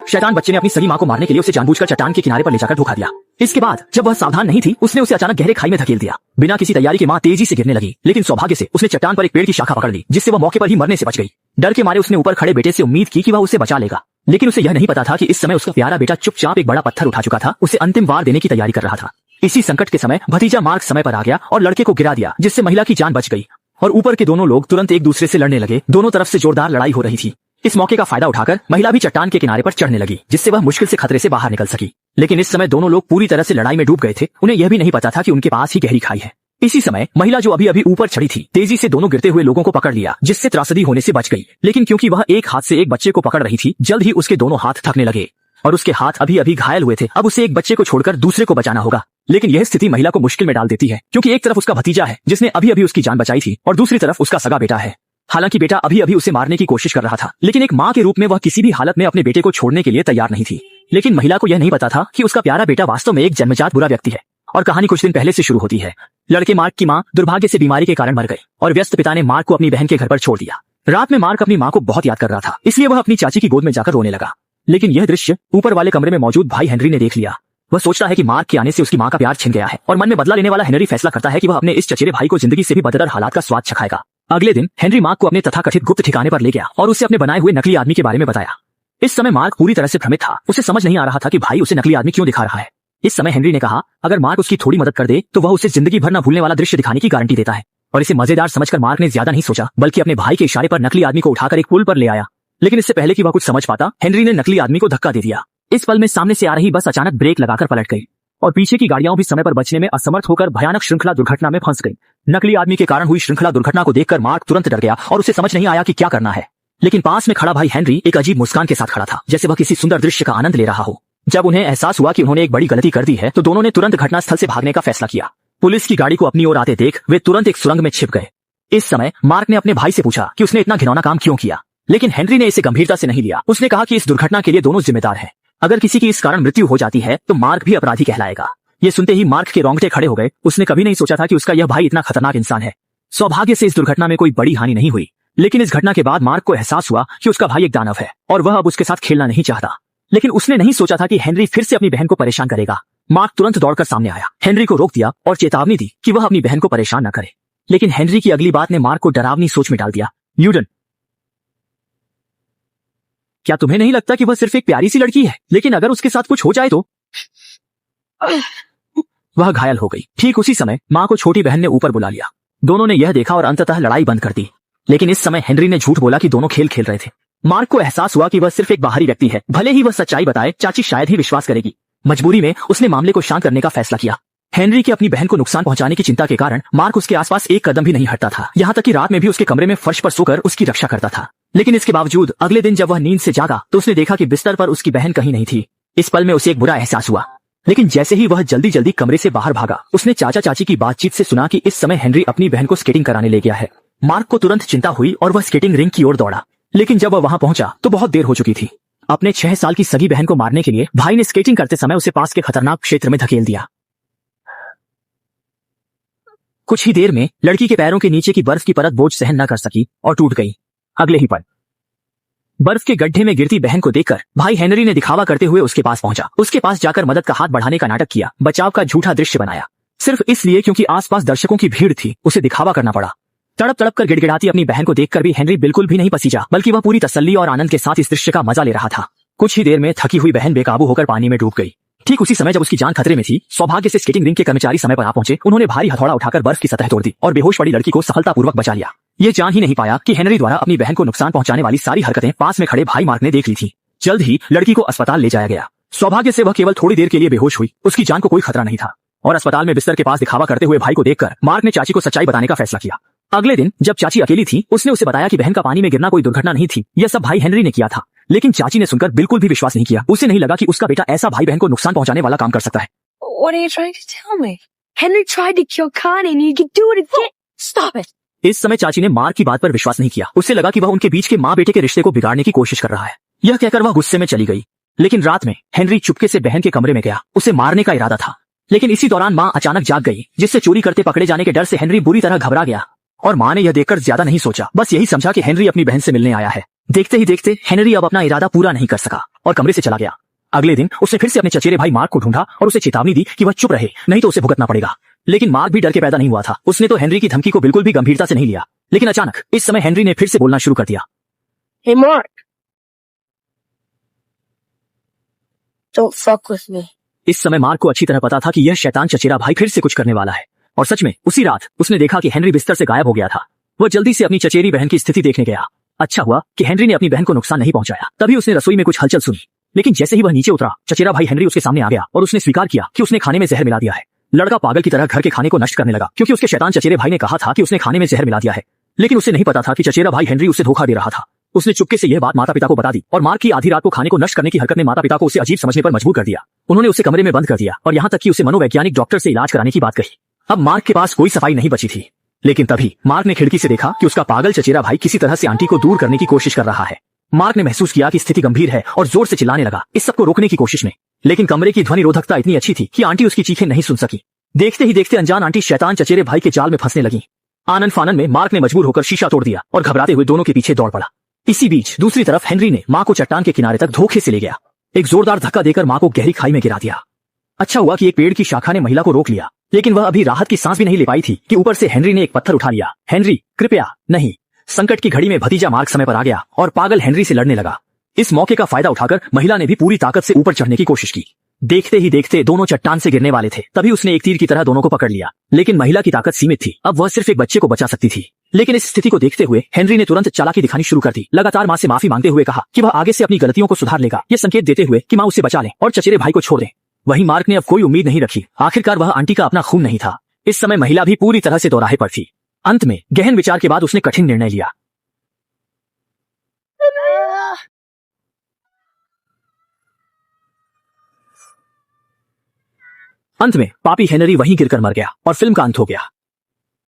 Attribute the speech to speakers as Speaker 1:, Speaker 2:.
Speaker 1: शैतान बच्चे ने अपनी सगी माँ को मारने के लिए उसे जानबूझकर चट्टान के किनारे पर ले जाकर धोखा दिया। इसके बाद जब वह सावधान नहीं थी, उसने उसे अचानक गहरे खाई में धकेल दिया। बिना किसी तैयारी के माँ तेजी से गिरने लगी, लेकिन सौभाग्य से उसने चट्टान पर एक पेड़ की शाखा पकड़ ली, जिससे वह मौके पर ही मरने से बच गई। डर के मारे उसने ऊपर खड़े बेटे से उम्मीद की कि वह उसे बचा लेगा, लेकिन उसे यह नहीं पता था कि इस समय उसका प्यारा बेटा चुपचाप एक बड़ा पत्थर उठा चुका था, उसे अंतिम वार देने की तैयारी कर रहा था। इसी संकट के समय भतीजा मार्क समय पर आ गया और लड़के को गिरा दिया, जिससे महिला की जान बच गई और ऊपर के दोनों लोग तुरंत एक दूसरे से लड़ने लगे। दोनों तरफ से जोरदार लड़ाई हो रही थी। इस मौके का फायदा उठाकर महिला भी चट्टान के किनारे पर चढ़ने लगी, जिससे वह मुश्किल से खतरे से बाहर निकल सकी। लेकिन इस समय दोनों लोग पूरी तरह से लड़ाई में डूब गए थे। उन्हें यह भी नहीं पता था कि उनके पास ही गहरी खाई है। इसी समय महिला जो अभी अभी ऊपर चढ़ी थी, तेजी से दोनों गिरते हुए लोगों को पकड़ लिया, जिससे त्रासदी होने से बच गई। लेकिन क्योंकि वह एक हाथ से एक बच्चे को पकड़ रही थी, जल्द ही उसके दोनों हाथ थकने लगे और उसके हाथ अभी अभी घायल हुए थे। अब उसे एक बच्चे को छोड़कर दूसरे को बचाना होगा। लेकिन यह स्थिति महिला को मुश्किल में डाल देती है, क्योंकि एक तरफ उसका भतीजा है जिसने अभी अभी उसकी जान बचाई थी, और दूसरी तरफ उसका सगा बेटा है। हालांकि बेटा अभी अभी उसे मारने की कोशिश कर रहा था, लेकिन एक माँ के रूप में वह किसी भी हालत में अपने बेटे को छोड़ने के लिए तैयार नहीं थी। लेकिन महिला को यह नहीं पता था कि उसका प्यारा बेटा वास्तव में एक जन्मजात बुरा व्यक्ति है। और कहानी कुछ दिन पहले से शुरू होती है। लड़के मार्क की माँ दुर्भाग्य से बीमारी के कारण मर गए और व्यस्त पिता ने मार्क को अपनी बहन के घर पर छोड़ दिया। रात में मार्क अपनी माँ को बहुत याद कर रहा था, इसलिए वह अपनी चाची की गोद में जाकर रोने लगा। लेकिन यह दृश्य ऊपर वाले कमरे में मौजूद भाई हेनरी ने देख लिया। वह सोचता है कि मार्क के आने से उसकी माँ का प्यार छिन गया है, और मन में बदला लेने वाला हेनरी फैसला करता है कि वह अपने इस चचेरे भाई को जिंदगी से भी बदतर हालात का स्वाद चखाएगा। अगले दिन हेनरी मार्क को अपने तथाकथित गुप्त ठिकाने पर ले गया और उसे अपने बनाए हुए नकली आदमी के बारे में बताया। इस समय मार्क पूरी तरह से भ्रमित था। उसे समझ नहीं आ रहा था कि भाई उसे नकली आदमी क्यों दिखा रहा है। इस समय हेनरी ने कहा, अगर मार्क उसकी थोड़ी मदद कर दे तो वह उसे जिंदगी भर न भूलने वाला दृश्य दिखाने की गारंटी देता है। और इसे मजेदार समझकर मार्क ने ज्यादा नहीं सोचा, बल्कि अपने भाई के इशारे पर नकली आदमी को उठाकर एक पुल पर ले आया। लेकिन इससे पहले कि वह कुछ समझ पाता, हेनरी ने नकली आदमी को धक्का दे दिया। इस पल में सामने से आ रही बस अचानक ब्रेक लगाकर पलट गई और पीछे की गाड़ियां भी समय पर बचने में असमर्थ होकर भयानक श्रृंखला दुर्घटना में फंस गई। नकली आदमी के कारण हुई श्रृंखला दुर्घटना को देखकर मार्क तुरंत डर गया और उसे समझ नहीं आया कि क्या करना है। लेकिन पास में खड़ा भाई हेनरी एक अजीब मुस्कान के साथ खड़ा था, जैसे वह किसी सुंदर दृश्य का आनंद ले रहा हो। जब उन्हें एहसास हुआ कि उन्होंने एक बड़ी गलती कर दी है, तो दोनों ने तुरंत घटनास्थल से भागने का फैसला किया। पुलिस की गाड़ी को अपनी ओर आते देख वे तुरंत एक सुरंग में छिप गए। इस समय मार्क ने अपने भाई से पूछा कि उसने इतना घिनौना काम क्यों किया, लेकिन हेनरी ने इसे गंभीरता से नहीं लिया। उसने कहा कि इस दुर्घटना के लिए दोनों जिम्मेदार हैं। अगर किसी की इस कारण मृत्यु हो जाती है तो मार्क भी अपराधी कहलाएगा। ये सुनते ही मार्क के रोंगटे खड़े हो गए। उसने कभी नहीं सोचा था कि उसका यह भाई इतना खतरनाक इंसान है। सौभाग्य से इस दुर्घटना में कोई बड़ी हानि नहीं हुई, लेकिन इस घटना के बाद मार्क को एहसास हुआ कि उसका भाई एक दानव है और वह अब उसके साथ खेलना नहीं चाहता। लेकिन उसने नहीं सोचा था कि हेनरी फिर से अपनी बहन को परेशान करेगा। मार्क तुरंत दौड़कर सामने आया, हेनरी को रोक दिया और चेतावनी दी कि वह अपनी बहन को परेशान न करे। लेकिन हेनरी की अगली बात ने मार्क को डरावनी सोच में डाल दिया। यूडन, क्या तुम्हें नहीं लगता कि वह सिर्फ एक प्यारी सी लड़की है, लेकिन अगर उसके साथ कुछ हो जाए तो? वह घायल हो गई। ठीक उसी समय माँ को छोटी बहन ने ऊपर बुला लिया। दोनों ने यह देखा और अंततः लड़ाई बंद कर दी। लेकिन इस समय हेनरी ने झूठ बोला कि दोनों खेल खेल रहे थे। मार्क को एहसास हुआ कि वह सिर्फ एक बाहरी व्यक्ति है। भले ही वह सच्चाई बताए, चाची शायद ही विश्वास करेगी। मजबूरी में उसने मामले को शांत करने का फैसला किया। हेनरी की अपनी बहन को नुकसान पहुंचाने की चिंता के कारण मार्क उसके आसपास एक कदम भी नहीं हटता था। यहाँ तक कि रात में भी उसके कमरे में फर्श पर सोकर उसकी रक्षा करता था। लेकिन इसके बावजूद अगले दिन जब वह नींद से जागा तो उसने देखा कि बिस्तर पर उसकी बहन कहीं नहीं थी। इस पल में उसे एक बुरा एहसास हुआ। लेकिन जैसे ही वह जल्दी जल्दी कमरे से बाहर भागा, उसने चाचा चाची की बातचीत से सुना कि इस समय हेनरी अपनी बहन को स्केटिंग कराने ले गया है। मार्क को तुरंत चिंता हुई और वह स्केटिंग रिंग की ओर दौड़ा। लेकिन जब वह वहां पहुंचा तो बहुत देर हो चुकी थी। अपने 6 साल की सगी बहन को मारने के लिए भाई ने स्केटिंग करते समय उसे पास के खतरनाक क्षेत्र में धकेल दिया। कुछ ही देर में लड़की के पैरों के नीचे की बर्फ की परत बोझ सहन न कर सकी और टूट गई। अगले ही पल बर्फ के गड्ढे में गिरती बहन को देखकर भाई हेनरी ने दिखावा करते हुए उसके पास पहुंचा। उसके पास जाकर मदद का हाथ बढ़ाने का नाटक किया, बचाव का झूठा दृश्य बनाया, सिर्फ इसलिए क्योंकि आसपास दर्शकों की भीड़ थी। उसे दिखावा करना पड़ा। तड़प तड़प कर गिड़गिड़ाती अपनी बहन को देखकर भी हेनरी बिल्कुल भी नहीं पसीजा, बल्कि वह पूरी तसल्ली और आनंद के साथ इस दृश्य का मजा ले रहा था। कुछ ही देर में थकी हुई बहन बेकाबू होकर पानी में डूब गई। ठीक उसी समय जब उसकी जान खतरे में थी, सौभाग्य से स्केटिंग रिंग के कर्मचारी समय पर आ पहुंचे। उन्होंने भारी हथौड़ा उठाकर बर्फ की सतह तोड़ दी और बेहोश पड़ी लड़की को सफलतापूर्वक बचा लिया। ये जान ही नहीं पाया कि हेनरी द्वारा अपनी बहन को नुकसान पहुंचाने वाली सारी हरकतें पास में खड़े भाई मार्क ने देख ली थी। जल्द ही लड़की को अस्पताल ले जाया गया। सौभाग्य से वह केवल थोड़ी देर के लिए बेहोश हुई। उसकी जान को कोई खतरा नहीं था और अस्पताल में बिस्तर के पास दिखावा करते हुए भाई को देखकर मार्क ने चाची को सच्चाई बताने का फैसला किया। अगले दिन जब चाची अकेली थी, उसने उसे बताया कि बहन का पानी में गिरना कोई दुर्घटना नहीं थी, यह सब भाई हेनरी ने किया था। लेकिन चाची ने सुनकर बिल्कुल भी विश्वास नहीं किया। उसे नहीं लगा कि उसका बेटा ऐसा भाई बहन को नुकसान पहुंचाने वाला काम कर सकता है।
Speaker 2: What are you trying to tell me? Henry tried to kill Connie and you could do it again. Stop it.
Speaker 1: इस समय चाची ने मार्क की बात पर विश्वास नहीं किया। उसे लगा कि वह उनके बीच के माँ बेटे के रिश्ते को बिगाड़ने की कोशिश कर रहा है। यह कहकर वह गुस्से में चली गई। लेकिन रात में हेनरी चुपके से बहन के कमरे में गया। उसे मारने का इरादा था, लेकिन इसी दौरान माँ अचानक जाग गई, जिससे चोरी करते पकड़े जाने के डर से हेनरी बुरी तरह घबरा गया। और माँ ने यह देखकर ज्यादा नहीं सोचा, बस यही समझा कि हेनरी अपनी बहन से मिलने आया है। देखते ही देखते हेनरी अब अपना इरादा पूरा नहीं कर सका और कमरे से चला गया। अगले दिन उसने फिर से अपने चचेरे भाई मार्क को ढूंढा और उसे चेतावनी दी कि वह चुप रहे, नहीं तो उसे भुगतना पड़ेगा। लेकिन मार्क भी डर के पैदा नहीं हुआ था। उसने तो हेनरी की धमकी को बिल्कुल भी गंभीरता से नहीं लिया। लेकिन अचानक इस समय हेनरी ने फिर से बोलना शुरू कर दिया।
Speaker 2: Hey, Mark. Don't fuck with me.
Speaker 1: इस समय मार्क को अच्छी तरह पता था कि यह शैतान चचेरा भाई फिर से कुछ करने वाला है। और सच में उसी रात उसने देखा कि हेनरी बिस्तर से गायब हो गया था। वह जल्दी से अपनी चचेरी बहन की स्थिति देखने गया। अच्छा हुआ कि हेनरी ने अपनी बहन को नुकसान नहीं पहुंचाया। तभी उसने रसोई में कुछ हलचल सुनी। लेकिन जैसे ही वह नीचे उतरा, चचेरा भाई हेनरी उसके सामने आ गया और उसने स्वीकार किया कि उसने खाने में जहर मिला दिया है। लड़का पागल की तरह घर के खाने को नष्ट करने लगा, क्योंकि उसके शैतान चचेरे भाई ने कहा था कि उसने खाने में जहर मिला दिया है। लेकिन उसे नहीं पता था कि चचेरा भाई हेनरी उसे धोखा दे रहा था। उसने चुपके से यह बात माता पिता को बता दी और मार्क की आधी रात को खाने को नष्ट करने की हरकत ने माता पिता को उसे अजीब समझने पर मजबूर कर दिया। उन्होंने उसे कमरे में बंद कर दिया और यहाँ तक कि उसे मनोवैज्ञानिक डॉक्टर से इलाज कराने की बात कही। अब मार्क के पास कोई सफाई नहीं बची थी। लेकिन तभी मार्क ने खिड़की से देखा कि उसका पागल चचेरा भाई किसी तरह से आंटी को दूर करने की कोशिश कर रहा है। मार्क ने महसूस किया कि स्थिति गंभीर है और जोर से चिल्लाने लगा इस सबको रोकने की कोशिश में। लेकिन कमरे की ध्वनि रोधकता इतनी अच्छी थी कि आंटी उसकी चीखें नहीं सुन सकी। देखते ही देखते अनजान आंटी शैतान चचेरे भाई के जाल में फंसने लगी। आनन फानन में मार्क ने मजबूर होकर शीशा तोड़ दिया और घबराते हुए दोनों के पीछे दौड़ पड़ा। इसी बीच दूसरी तरफ हेनरी ने माँ को चट्टान के किनारे तक धोखे से ले गया। एक जोरदार धक्का देकर माँ को गहरी खाई में गिरा दिया। अच्छा हुआ कि एक पेड़ की शाखा ने महिला को रोक लिया, लेकिन वह अभी राहत की सांस भी नहीं ले पाई थी कि ऊपर से हेनरी ने एक पत्थर उठा लिया। हेनरी, कृपया नहीं। संकट की घड़ी में भतीजा मार्क समय पर आ गया और पागल हेनरी से लड़ने लगा। इस मौके का फायदा उठाकर महिला ने भी पूरी ताकत से ऊपर चढ़ने की कोशिश की। देखते ही देखते दोनों चट्टान से गिरने वाले थे। तभी उसने एक तीर की तरह दोनों को पकड़ लिया। लेकिन महिला की ताकत सीमित थी। अब वह सिर्फ एक बच्चे को बचा सकती थी। लेकिन इस स्थिति को देखते हुए हेनरी ने तुरंत चालाकी दिखानी शुरू कर दी। लगातार माँ से माफी मांगते हुए कहा कि वह आगे से अपनी गलतियों को सुधार लेगा, यह संकेत देते हुए कि माँ उसे बचा ले और चचेरे भाई को छोड़ दे। वहीं मार्क ने अब कोई उम्मीद नहीं रखी। आखिरकार वह आंटी का अपना खून नहीं था। इस समय महिला भी पूरी तरह से दोराहे पर थी। अंत में गहन विचार के बाद उसने कठिन निर्णय लिया। अंत में पापी हेनरी वहीं गिरकर मर गया और फिल्म का अंत हो गया।